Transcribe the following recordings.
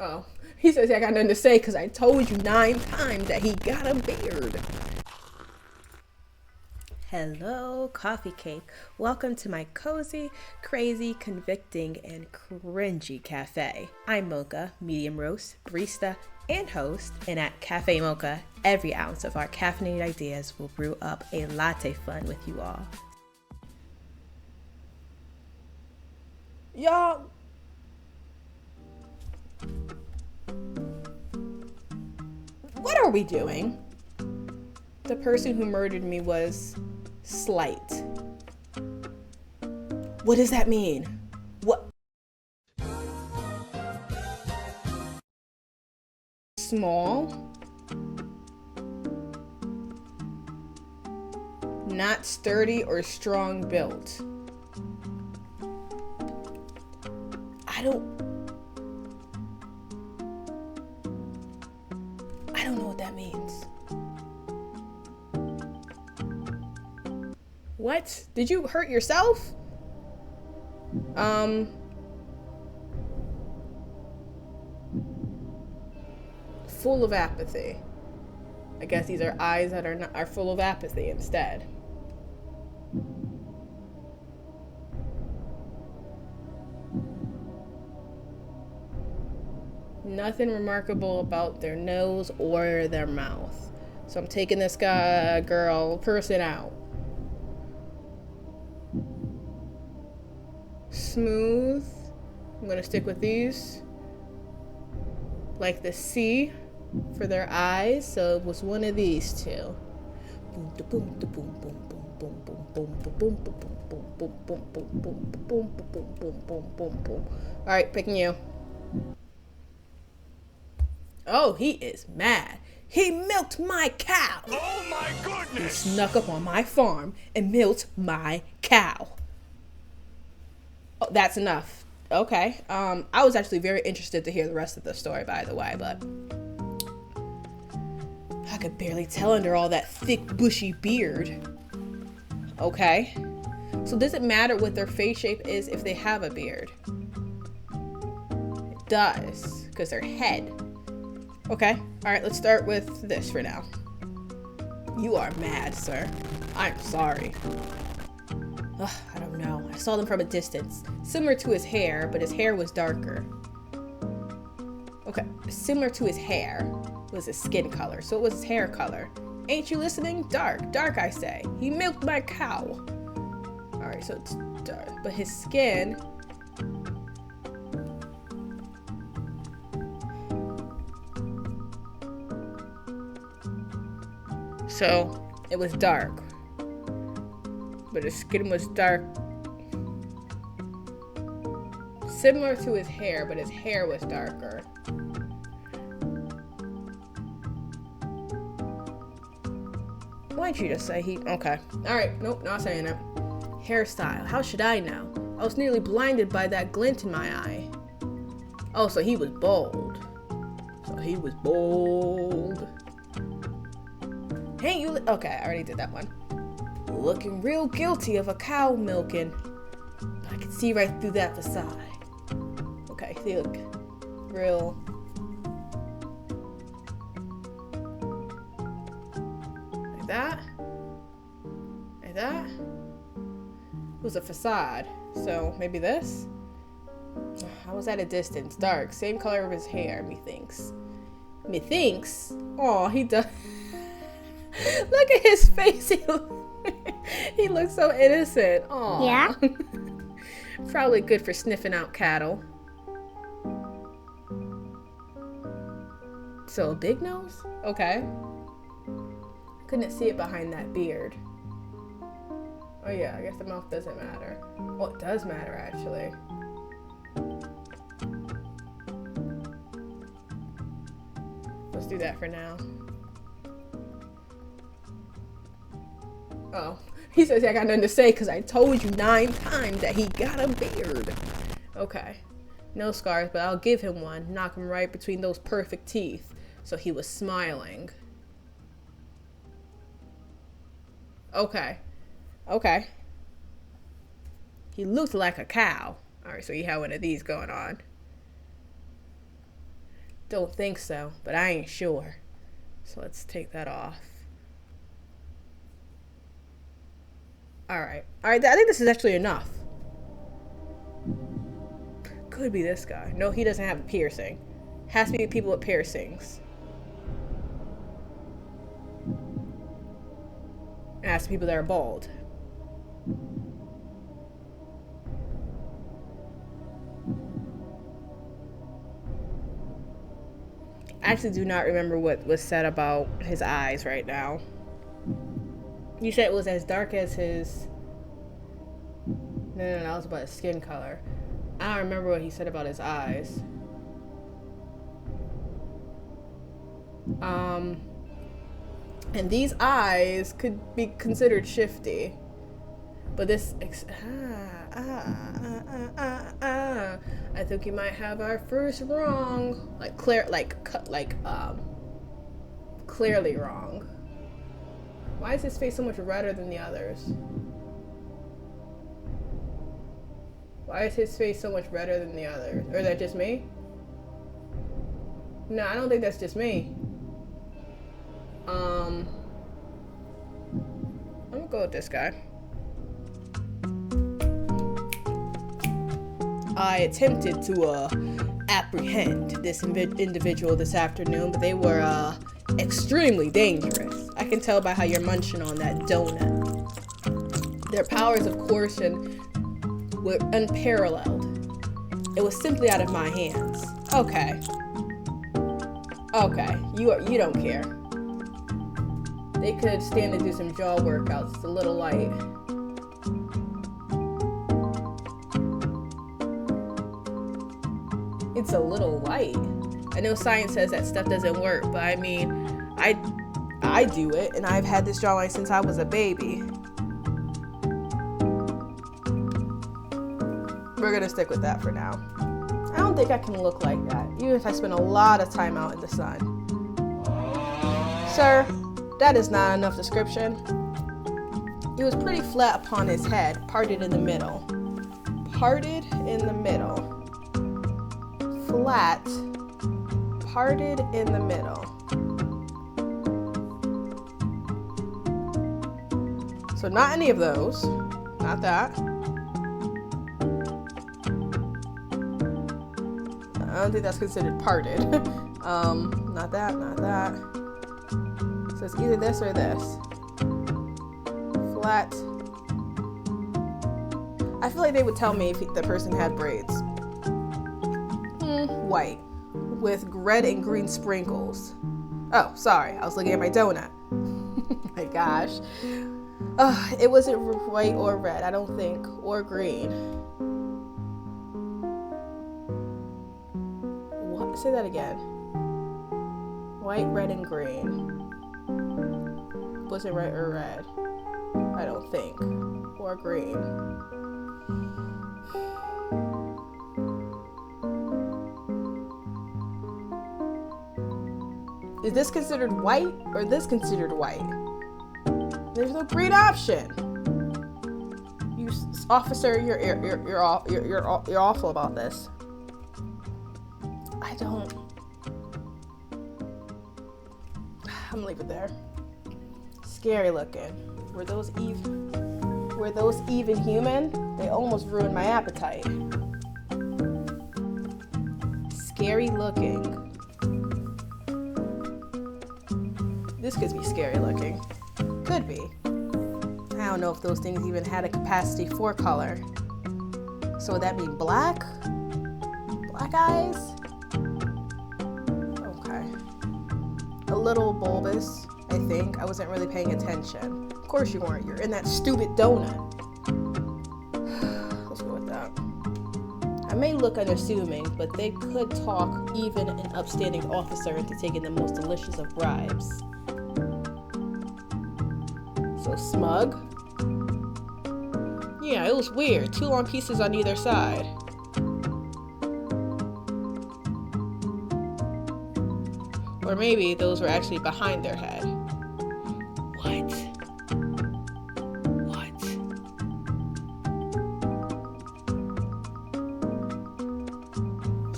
Oh, he says I got nothing to say because I told you 9 times that he got a beard. Hello, coffee cake. Welcome to my cozy, crazy, convicting, and cringy cafe. I'm Mocha, medium roast, barista, and host. And at Cafe Mocha, every ounce of our caffeinated ideas will brew up a latte fun with you all. Y'all, what are we doing? The person who murdered me was slight. What does that mean? What? Small? Not sturdy or strong built. I don't know what that means. What? Did you hurt yourself? Full of apathy. I guess these are eyes that are full of apathy instead. Nothing remarkable about their nose or their mouth. So I'm taking this person out. Smooth. I'm gonna stick with these. Like the C for their eyes, so it was one of these two. Alright, picking you. Oh, he is mad. He milked my cow. Oh my goodness! He snuck up on my farm and milked my cow. Oh, that's enough. Okay. I was actually very interested to hear the rest of the story, by the way, but I could barely tell under all that thick, bushy beard. Okay. So does it matter what their face shape is if they have a beard? It does, because their head. Okay. All right, let's start with this for now. You are mad, sir. I'm sorry. Ugh, I don't know. I saw them from a distance. Similar to his hair, but his hair was darker. Okay, similar to his hair was his skin color. So it was his hair color. Ain't you listening? Dark. Dark, I say. He milked my cow. Alright, so it's dark. But his skin... So, it was dark. But his skin was dark. Similar to his hair, but his hair was darker. Why'd you just say he... Okay. Alright, nope, not saying it. Hairstyle. How should I know? I was nearly blinded by that glint in my eye. Oh, so he was bald. Hey, you... Okay, I already did that one. Looking real guilty of a cow milking. But I can see right through that facade. Okay, they look real... Like that? Like that? It was a facade. So, maybe this? I was at a distance. Dark. Same color of his hair, methinks. Methinks? Aw, he does... Look at his face. He looks so innocent. Aw. Yeah? Probably good for sniffing out cattle. So a big nose? Okay. Couldn't see it behind that beard. Oh yeah, I guess the mouth doesn't matter. Oh, it does matter actually. Let's do that for now. Oh, he says I got nothing to say because I told you 9 times that he got a beard. Okay. No scars, but I'll give him one. Knock him right between those perfect teeth. So he was smiling. Okay. Okay. He looked like a cow. Alright, so you have one of these going on. Don't think so, but I ain't sure. So let's take that off. Alright. Alright, I think this is actually enough. Could be this guy. No, he doesn't have a piercing. Has to be people with piercings. It has to be people that are bald. I actually do not remember what was said about his eyes right now. You said it was as dark as his... No, that was about his skin color. I don't remember what he said about his eyes. And these eyes could be considered shifty. But this... I think we might have our first wrong. Clearly wrong. Why is his face so much redder than the others? Why is his face so much redder than the others? Or is that just me? No, I don't think that's just me. I'm gonna go with this guy. I attempted to apprehend this individual this afternoon, but they were extremely dangerous. I can tell by how you're munching on that donut. Their powers of coercion were unparalleled. It was simply out of my hands. Okay. Okay, you don't care. They could stand and do some jaw workouts. It's a little light. It's a little light. I know science says that stuff doesn't work, but I mean, I do it, and I've had this jawline since I was a baby. We're gonna stick with that for now. I don't think I can look like that, even if I spend a lot of time out in the sun. Sir, that is not enough description. It was pretty flat upon his head, parted in the middle. Parted in the middle. Flat, parted in the middle. So not any of those. Not that. I don't think that's considered parted. Not that, not that. So it's either this or this. Flat. I feel like they would tell me if the person had braids. White. With red and green sprinkles. Oh, sorry. I was looking at my donut. My gosh. It wasn't white or red, I don't think. Or green. What? Say that again. White, red, and green. Wasn't red or red. I don't think. Or green. Is this considered white or this considered white? There's no green option. You officer, you're awful about this. I don't. I'm gonna leave it there. Scary looking. Were those even human? They almost ruined my appetite. Scary looking. This could be scary looking. Could be. I don't know if those things even had a capacity for color. So would that mean black? Black eyes? Okay. A little bulbous, I think. I wasn't really paying attention. Of course you weren't. You're in that stupid donut. Let's go with that. I may look unassuming, but they could talk even an upstanding officer into taking the most delicious of bribes. So smug. Yeah, it was weird. 2 long pieces on either side. Or maybe those were actually behind their head. What? What?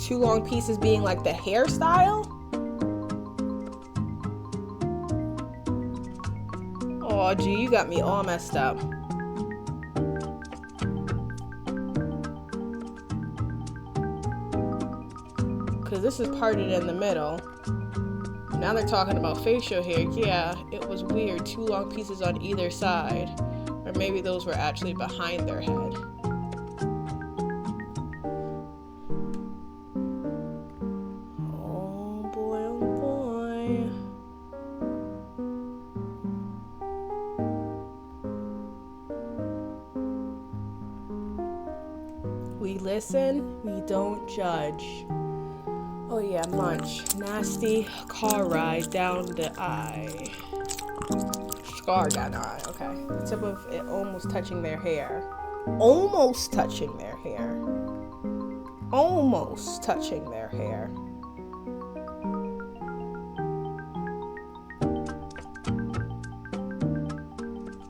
2 long pieces being like the hairstyle? Oh, gee, you got me all messed up. Because this is parted in the middle. Now they're talking about facial hair. Yeah, it was weird. 2 long pieces on either side. Or maybe those were actually behind their head. Oh boy, oh boy. We listen, we don't judge. Oh yeah, munch. Nasty car ride down the eye. Scar down the eye, okay. The tip of it almost touching their hair. Almost touching their hair. Almost touching their hair.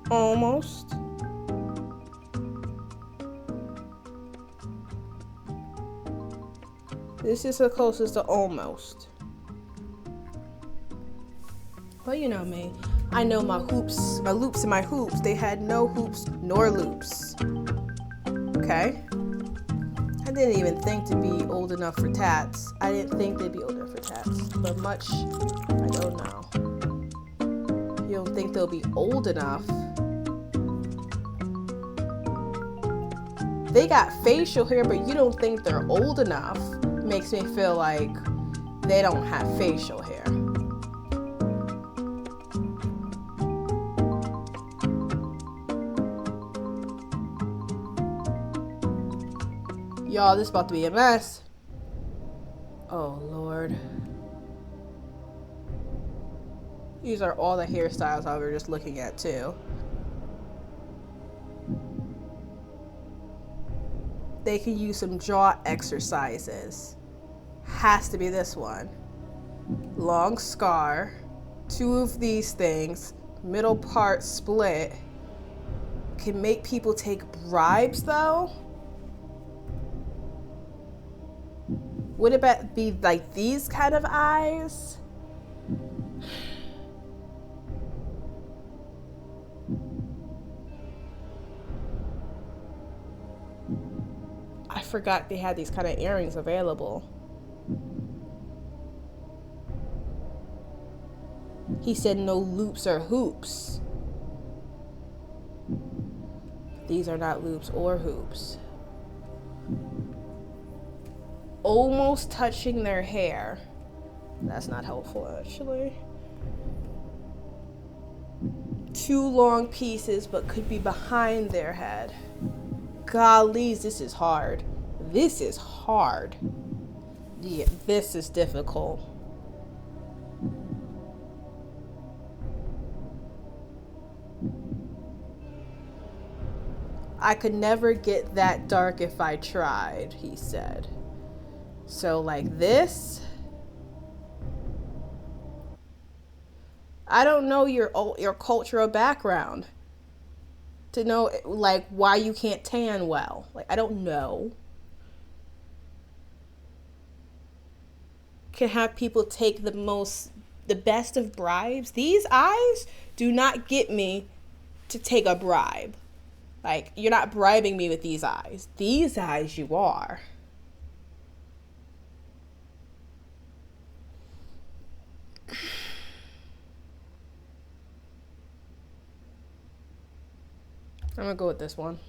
Almost. This is the closest to almost. Well, you know me. I know my hoops, my loops and my hoops. They had no hoops nor loops. Okay? I didn't even think to be old enough for tats. I didn't think they'd be old enough for tats. But much, I don't know. You don't think they'll be old enough? They got facial hair, but you don't think they're old enough. Makes me feel like they don't have facial hair. Y'all, this is about to be a mess. Oh, Lord. These are all the hairstyles I was just looking at, too. They can use some jaw exercises. Has to be this one. Long scar. 2 of these things. Middle part split. Can make people take bribes, though? Would it be like these kind of eyes? I forgot they had these kind of earrings available. He said no loops or hoops. These are not loops or hoops. Almost touching their hair. That's not helpful, actually. 2 long pieces, but could be behind their head. Gollies, this is hard. This is hard. Yeah, this is difficult. I could never get that dark if I tried, he said. So like this. I don't know your cultural background to know like why you can't tan well. Like I don't know. Can have people take the best of bribes. These eyes do not get me to take a bribe. Like you're not bribing me with these eyes. These eyes you are. I'm gonna go with this one.